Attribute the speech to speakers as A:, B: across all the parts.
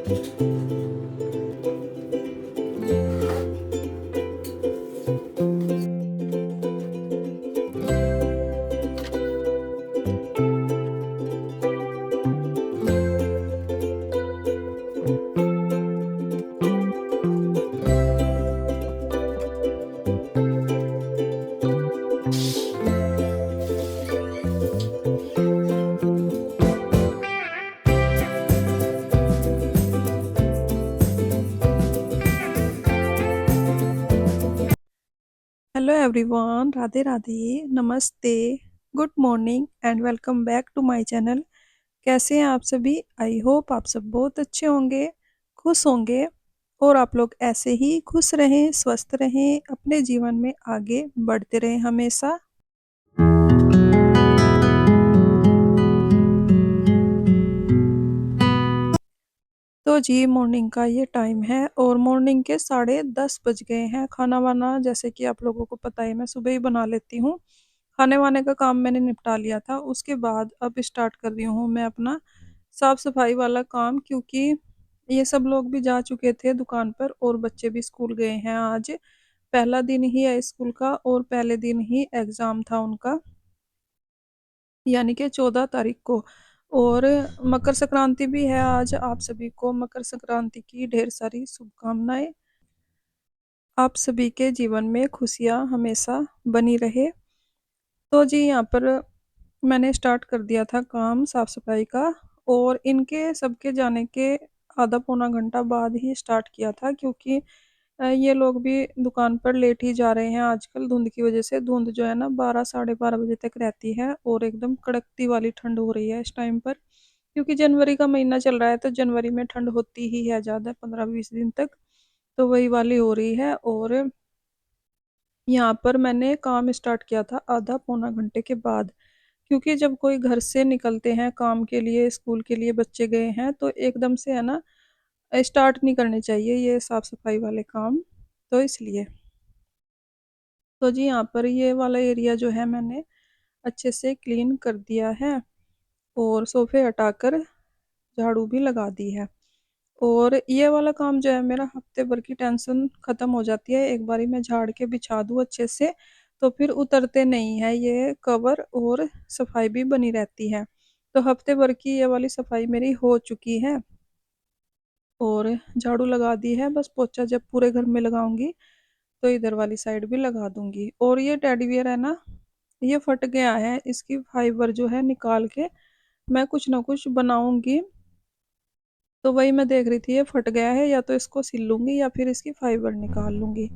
A: Hello everyone, Radhe Radhe, नमस्ते, good morning and welcome back to my channel. कैसे हैं आप सभी? आई होप आप सब बहुत अच्छे होंगे, खुश होंगे और आप लोग ऐसे ही खुश रहें, स्वस्थ रहें, अपने जीवन में आगे बढ़ते रहें हमेशा। तो जी मॉर्निंग का ये टाइम है और मॉर्निंग के 10:30 बज गए हैं। खाना वाना जैसे कि आप लोगों को पता है मैं सुबह ही बना लेती हूँ। खाने वाने का काम मैंने निपटा लिया था, उसके बाद अब स्टार्ट कर रही हूँ मैं अपना साफ सफाई वाला काम, क्योंकि ये सब लोग भी जा चुके थे दुकान पर और बच्चे भी स्कूल गए हैं। आज पहला दिन ही है स्कूल का और पहले दिन ही एग्ज़ाम था उनका, यानी कि 14 तारीख को। और मकर संक्रांति भी है आज। आप सभी को मकर संक्रांति की ढेर सारी शुभकामनाएं। आप सभी के जीवन में खुशियां हमेशा बनी रहे। तो जी यहाँ पर मैंने स्टार्ट कर दिया था काम साफ सफाई का, और इनके सबके जाने के आधा पौना घंटा बाद ही स्टार्ट किया था, क्योंकि ये लोग भी दुकान पर लेट ही जा रहे हैं आजकल धुंध की वजह से। धुंध जो है ना 12 साढ़े 12 बजे तक रहती है और एकदम कड़कती वाली ठंड हो रही है इस टाइम पर, क्योंकि जनवरी का महीना चल रहा है तो जनवरी में ठंड होती ही है ज़्यादा, 15-20 दिन तक। तो वही वाली हो रही है। और यहाँ पर मैंने काम स्टार्ट किया था आधा पौना घंटे के बाद, क्योंकि जब कोई घर से निकलते हैं काम के लिए, स्कूल के लिए बच्चे गए हैं, तो एकदम से है ना स्टार्ट नहीं करने चाहिए ये साफ सफाई वाले काम। तो इसलिए तो जी यहाँ पर ये वाला एरिया जो है मैंने अच्छे से क्लीन कर दिया है और सोफे हटाकर झाड़ू भी लगा दी है। और ये वाला काम जो है मेरा हफ्ते भर की टेंशन ख़त्म हो जाती है, एक बारी मैं झाड़ के बिछा दूँ अच्छे से तो फिर उतरते नहीं है ये कवर, और सफाई भी बनी रहती है। तो हफ्ते भर की ये वाली सफाई मेरी हो चुकी है और झाड़ू लगा दी है। बस पोछा जब पूरे घर में लगाऊंगी तो इधर वाली साइड भी लगा दूंगी। और ये टेडी बियर है ना, ये फट गया है, इसकी फाइबर जो है निकाल के मैं कुछ ना कुछ बनाऊंगी। तो वही मैं देख रही थी, ये फट गया है, या तो इसको सिल लूंगी या फिर इसकी फाइबर निकाल लूंगी।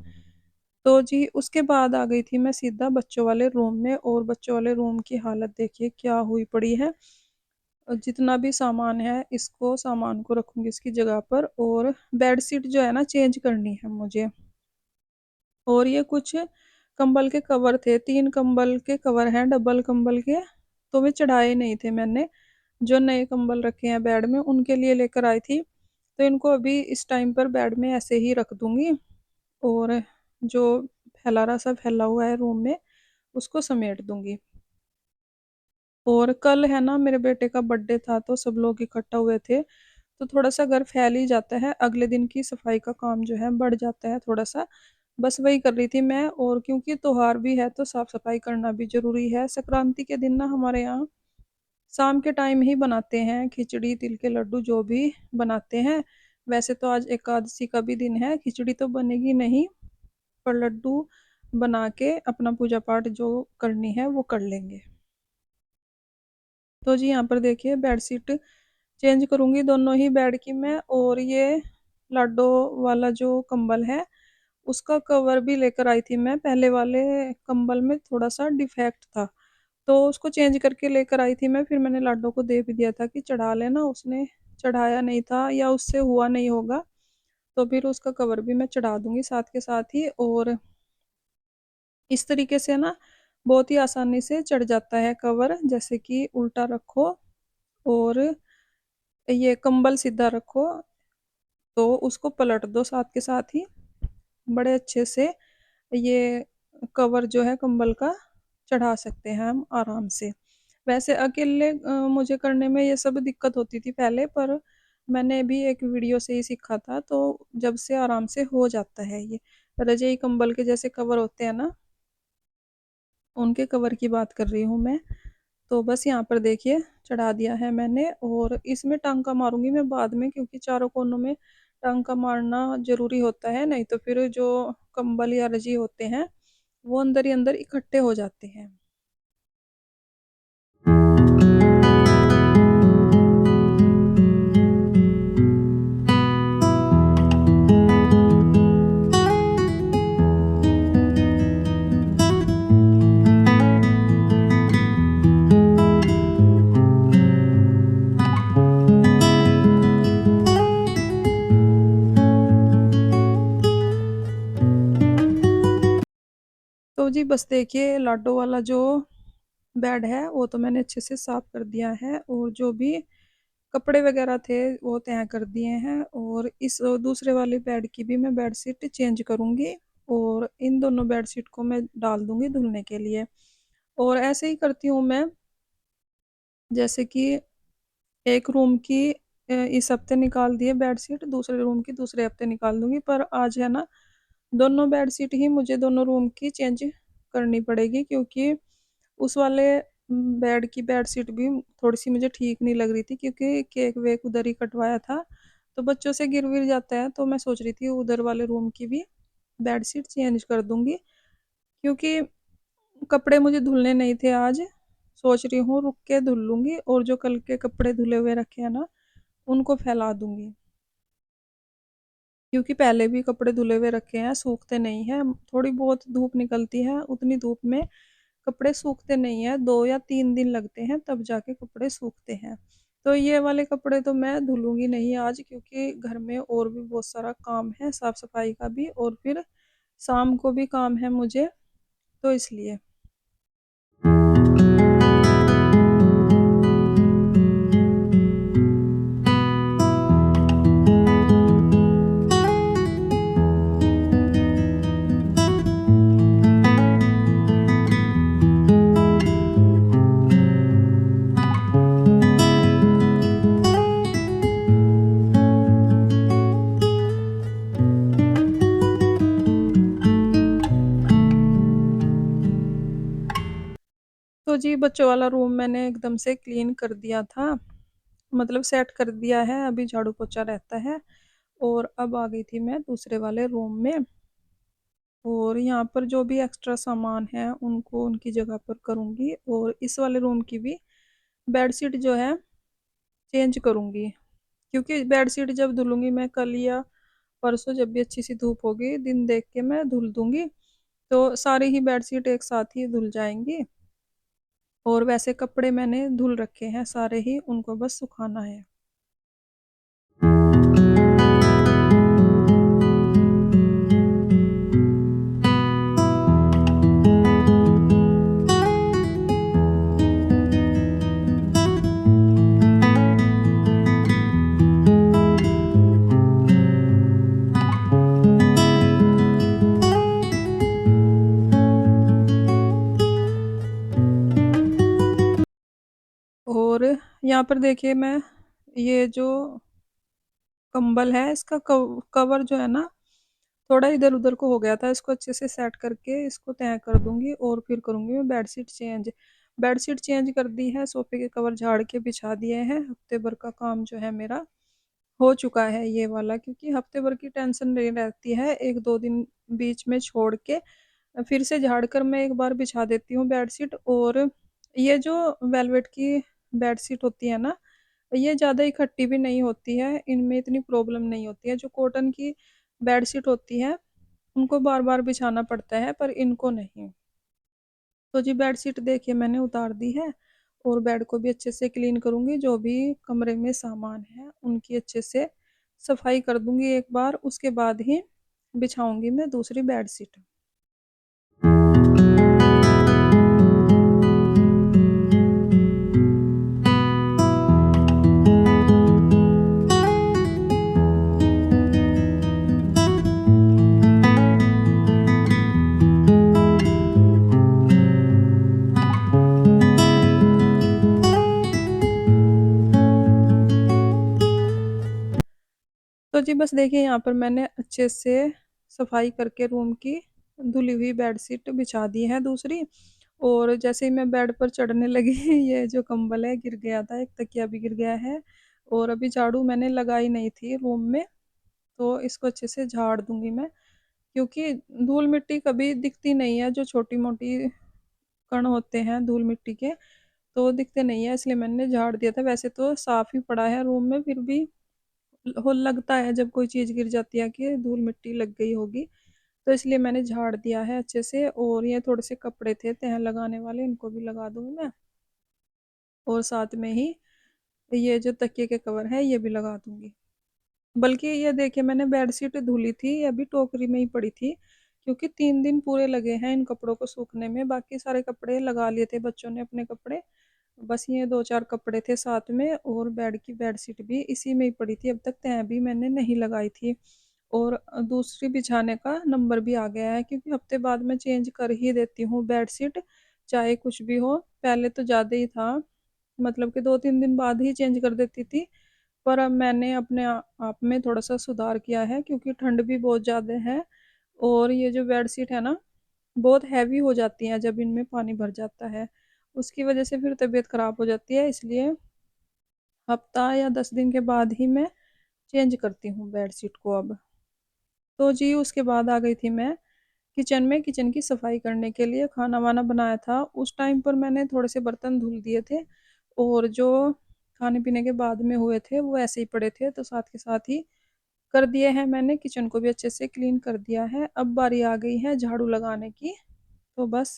A: तो जी उसके बाद आ गई थी मैं सीधा बच्चों वाले रूम में, और बच्चों वाले रूम की हालत देखिए क्या हुई पड़ी है। जितना भी सामान है इसको सामान को रखूंगी इसकी जगह पर, और बेडशीट जो है ना चेंज करनी है मुझे। और ये कुछ कंबल के कवर थे, 3 कंबल के कवर हैं डबल कंबल के, तो वे चढ़ाए नहीं थे मैंने। जो नए कंबल रखे हैं बेड में उनके लिए लेकर आई थी, तो इनको अभी इस टाइम पर बेड में ऐसे ही रख दूंगी। और जो फैलारा सा फैला हुआ है रूम में उसको समेट दूंगी। और कल है ना मेरे बेटे का बर्थडे था तो सब लोग इकट्ठा हुए थे, तो थोड़ा सा घर फैल ही जाता है, अगले दिन की सफाई का काम जो है बढ़ जाता है थोड़ा सा। बस वही कर रही थी मैं, और क्योंकि त्योहार भी है तो साफ सफाई करना भी जरूरी है। संक्रांति के दिन ना हमारे यहाँ शाम के टाइम ही बनाते हैं खिचड़ी तिल के लड्डू जो भी बनाते हैं। वैसे तो आज एकादशी का भी दिन है, खिचड़ी तो बनेगी नहीं, पर लड्डू बना के अपना पूजा पाठ जो करनी है वो कर लेंगे। तो जी यहाँ पर देखिए बेडशीट चेंज करूँगी दोनों ही बेड की मैं। और ये लाडो वाला जो कंबल है उसका कवर भी लेकर आई थी मैं, पहले वाले कंबल में थोड़ा सा डिफेक्ट था तो उसको चेंज करके लेकर आई थी मैं। फिर मैंने लाडो को दे भी दिया था कि चढ़ा लेना, उसने चढ़ाया नहीं था या उससे हुआ नहीं होगा, तो फिर उसका कवर भी मैं चढ़ा दूंगी साथ के साथ ही। और इस तरीके से ना बहुत ही आसानी से चढ़ जाता है कवर, जैसे कि उल्टा रखो और ये कंबल सीधा रखो तो उसको पलट दो साथ के साथ ही, बड़े अच्छे से ये कवर जो है कंबल का चढ़ा सकते हैं हम आराम से। वैसे अकेले मुझे करने में ये सब दिक्कत होती थी पहले, पर मैंने भी एक वीडियो से ही सीखा था, तो जब से आराम से हो जाता है ये। रज़ाई कंबल के जैसे कवर होते हैं ना, उनके कवर की बात कर रही हूँ मैं। तो बस यहाँ पर देखिए चढ़ा दिया है मैंने, और इसमें टांका मारूँगी मैं बाद में, क्योंकि चारों कोनों में टांका मारना ज़रूरी होता है, नहीं तो फिर जो कंबल या रज़ी होते हैं, वो अंदर ही अंदर इकट्ठे हो जाते हैं। तो जी बस देखिए लाडो वाला जो बेड है वो तो मैंने अच्छे से साफ कर दिया है, और जो भी कपड़े वगैरह थे वो तय कर दिए हैं, और इस दूसरे वाले बेड की भी मैं बेडशीट चेंज करूँगी, और इन दोनों बेडशीट को मैं डाल दूँगी धुलने के लिए। और ऐसे ही करती हूँ मैं, जैसे कि एक रूम की इस हफ्ते निकाल दिए बेडशीट, दूसरे रूम की दूसरे हफ्ते निकाल दूँगी, पर आज है ना दोनों बेडशीट ही मुझे दोनों रूम की चेंज करनी पड़ेगी, क्योंकि उस वाले बेड की बेडशीट भी थोड़ी-सी मुझे ठीक नहीं लग रही थी, क्योंकि केक-वेक उधर ही कटवाया था, तो बच्चों से गिर-विर जाता है, तो मैं सोच रही थी उधर वाले रूम की भी बेडशीट चेंज कर दूँगी, क्योंकि कपड़े मुझे धुलने नहीं थे आज, सोच रही हूँ रुक के धुल लूँगी, और जो कल के कपड़े धुले हुए रखे हैं ना, उनको फैला दूँगी। क्योंकि पहले भी कपड़े धुले हुए रखे हैं, सूखते नहीं हैं, थोड़ी बहुत धूप निकलती है, उतनी धूप में कपड़े सूखते नहीं हैं, 2 या 3 दिन लगते हैं तब जाके कपड़े सूखते हैं। तो ये वाले कपड़े तो मैं धुलूँगी नहीं आज, क्योंकि घर में और भी बहुत सारा काम है, साफ-सफाई का भी, और फिर शाम को भी काम है मुझे, तो इसलिए। तो जी बच्चों वाला रूम मैंने एकदम से क्लीन कर दिया था, मतलब सेट कर दिया है, अभी झाड़ू-पोछा रहता है, और अब आ गई थी मैं दूसरे वाले रूम में, और यहाँ पर जो भी एक्स्ट्रा सामान है उनको उनकी जगह पर करूँगी, और इस वाले रूम की भी बेडशीट जो है चेंज करूँगी, क्योंकि बेडशीट जब धुलूँगी मैं कल या परसों, जब भी अच्छी सी धूप होगी दिन देख के मैं धुल दूँगी, तो सारी ही बेडशीट एक साथ ही धुल जाएँगी, और वैसे कपड़े मैंने धुल रखे हैं सारे ही, उनको बस सुखाना है। और यहाँ पर देखिए मैं ये जो कंबल है इसका कवर जो है ना थोड़ा इधर-उधर को हो गया था, इसको अच्छे से सेट करके इसको तय कर दूँगी, और फिर करूँगी मैं बेडशीट चेंज। बेडशीट चेंज कर दी है, सोफ़े के कवर झाड़ के बिछा दिए हैं, हफ्ते भर का काम जो है मेरा हो चुका है ये वाला, क्योंकि हफ्ते भर की टेंशन नहीं रहती है, 1-2 दिन बीच में छोड़ के फिर से झाड़ कर मैं एक बार बिछा देती हूँ बेडशीट। और ये जो वेलवेट की बेडशीट होती है ना, ये ज़्यादा इकट्ठी भी नहीं होती है, इनमें इतनी प्रॉब्लम नहीं होती है। जो कॉटन की बेडशीट होती है, उनको बार-बार बिछाना पड़ता है, पर इनको नहीं। तो जी बेडशीट देखिए मैंने उतार दी है, और बेड को भी अच्छे से क्लीन करूँगी, जो भी कमरे में सामान है, उनकी अच्छे से सफाई कर दूँगी एक बार, उसके बाद ही बिछाऊँगी मैं दूसरी बेडशीट। तो जी बस देखिए यहाँ पर मैंने अच्छे से सफाई करके रूम की धुली हुई बेडशीट बिछा दी है दूसरी। और जैसे ही मैं बेड पर चढ़ने लगी ये जो कंबल है गिर गया था, एक तकिया भी गिर गया है। और अभी झाड़ू मैंने लगाई नहीं थी रूम में, तो इसको अच्छे से झाड़ दूंगी मैं, क्योंकि धूल मिट्टी कभी दिखती नहीं है, जो छोटी मोटी कण होते हैं धूल मिट्टी के तो दिखते नहीं है, इसलिए मैंने झाड़ दिया था। वैसे तो साफ ही पड़ा है रूम में, फिर भी हो लगता है जब कोई चीज़ गिर जाती है कि धूल मिट्टी लग गई होगी, तो इसलिए मैंने झाड़ दिया है अच्छे से। और ये थोड़े से कपड़े थे तह लगाने वाले, इनको भी लगा दूंगी मैं। और साथ में ही ये जो तकिए के कवर है ये भी लगा दूंगी। बल्कि ये देखिए मैंने बेडशीट धुली थी, ये अभी टोकरी में ही पड़ी थी, क्योंकि 3 दिन पूरे लगे हैं इन कपड़ों को सूखने में। बाकी सारे कपड़े लगा लिए थे बच्चों ने अपने कपड़े, बस ये 2-4 कपड़े थे साथ में। और बेड की बेडशीट भी इसी में ही पड़ी थी, अब तक तह भी मैंने नहीं लगाई थी। और दूसरी बिछाने का नंबर भी आ गया है, क्योंकि हफ्ते बाद मैं चेंज कर ही देती हूँ बेडशीट, चाहे कुछ भी हो। पहले तो ज़्यादा ही था, मतलब कि 2-3 दिन बाद ही चेंज कर देती थी। पर अब मैंने अपने आप में थोड़ा सा सुधार किया है, क्योंकि ठंड भी बहुत ज़्यादा है। और ये जो बेडशीट है ना, बहुत हैवी हो जाती हैं जब इनमें पानी भर जाता है, उसकी वजह से फिर तबीयत ख़राब हो जाती है। इसलिए हफ्ता या 10 दिन के बाद ही मैं चेंज करती हूँ बेडशीट को अब। तो जी उसके बाद आ गई थी मैं किचन में, किचन की सफाई करने के लिए। खाना वाना बनाया था, उस टाइम पर मैंने थोड़े से बर्तन धुल दिए थे, और जो खाने पीने के बाद में हुए थे वो ऐसे ही पड़े थे, तो साथ के साथ ही कर दिए हैं मैंने। किचन को भी अच्छे से क्लीन कर दिया है। अब बारी आ गई है झाड़ू लगाने की, तो बस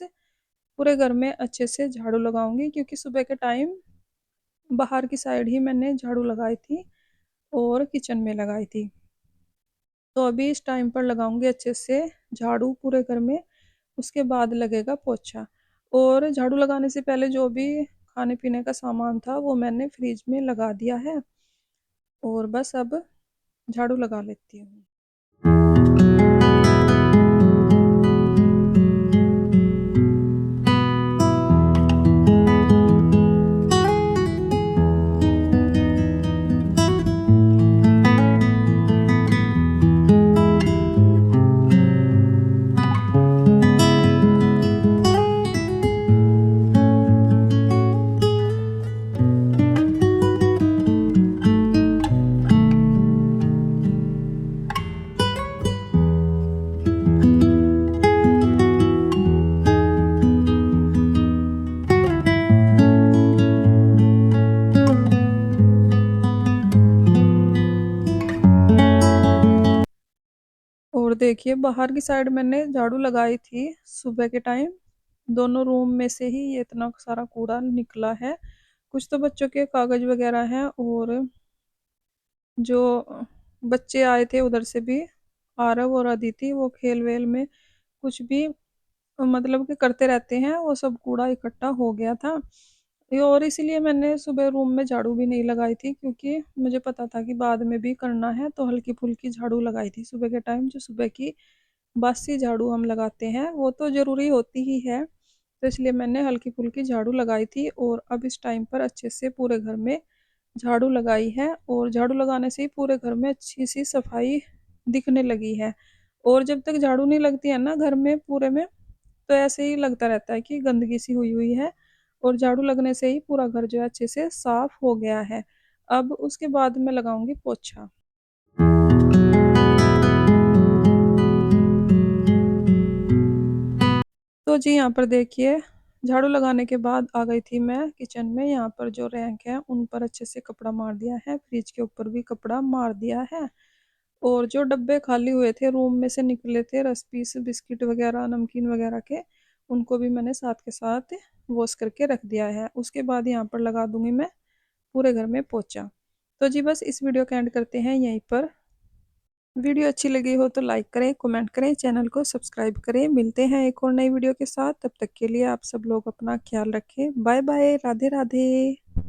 A: पूरे घर में अच्छे से झाड़ू लगाऊंगी, क्योंकि सुबह के टाइम बाहर की साइड ही मैंने झाड़ू लगाई थी और किचन में लगाई थी। तो अभी इस टाइम पर लगाऊंगी अच्छे से झाड़ू पूरे घर में, उसके बाद लगेगा पोछा। और झाड़ू लगाने से पहले जो भी खाने पीने का सामान था वो मैंने फ्रिज में लगा दिया है, और बस अब झाड़ू लगा लेती हूँ। और देखिए बाहर की साइड मैंने झाड़ू लगाई थी सुबह के टाइम, दोनों रूम में से ही ये इतना सारा कूड़ा निकला है। कुछ तो बच्चों के कागज वगैरह हैं, और जो बच्चे आए थे उधर से भी, आरव और अदिति, वो खेल वेल में कुछ भी मतलब कि करते रहते हैं, वो सब कूड़ा इकट्ठा हो गया था। और इसीलिए मैंने सुबह रूम में झाड़ू भी नहीं लगाई थी, क्योंकि मुझे पता था कि बाद में भी करना है, तो हल्की फुल्की झाड़ू लगाई थी सुबह के टाइम। जो सुबह की बासी झाड़ू हम लगाते हैं वो तो ज़रूरी होती ही है, तो इसलिए मैंने हल्की फुल्की झाड़ू लगाई थी। और अब इस टाइम पर अच्छे से पूरे घर में झाड़ू लगाई है, और झाड़ू लगाने से ही पूरे घर में अच्छी सी सफाई दिखने लगी है। और जब तक झाड़ू नहीं लगती है ना घर में पूरे में, तो ऐसे ही लगता रहता है कि गंदगी सी हुई हुई है। और झाड़ू लगने से ही पूरा घर जो है अच्छे से साफ हो गया है। अब उसके बाद मैं लगाऊंगी पोछा। तो जी यहाँ पर देखिए झाड़ू लगाने के बाद आ गई थी मैं किचन में। यहाँ पर जो रैंक है उन पर अच्छे से कपड़ा मार दिया है, फ्रिज के ऊपर भी कपड़ा मार दिया है। और जो डब्बे खाली हुए थे रूम में से निकले थे, रस पीस बिस्किट वगैरह नमकीन वगैरह के, उनको भी मैंने साथ के साथ वॉश करके रख दिया है। उसके बाद यहाँ पर लगा दूंगी मैं पूरे घर में पोछा। तो जी बस इस वीडियो का एंड करते हैं यहीं पर। वीडियो अच्छी लगी हो तो लाइक करें, कमेंट करें, चैनल को सब्सक्राइब करें। मिलते हैं एक और नई वीडियो के साथ, तब तक के लिए आप सब लोग अपना ख्याल रखें। Bye bye, Radhe Radhe.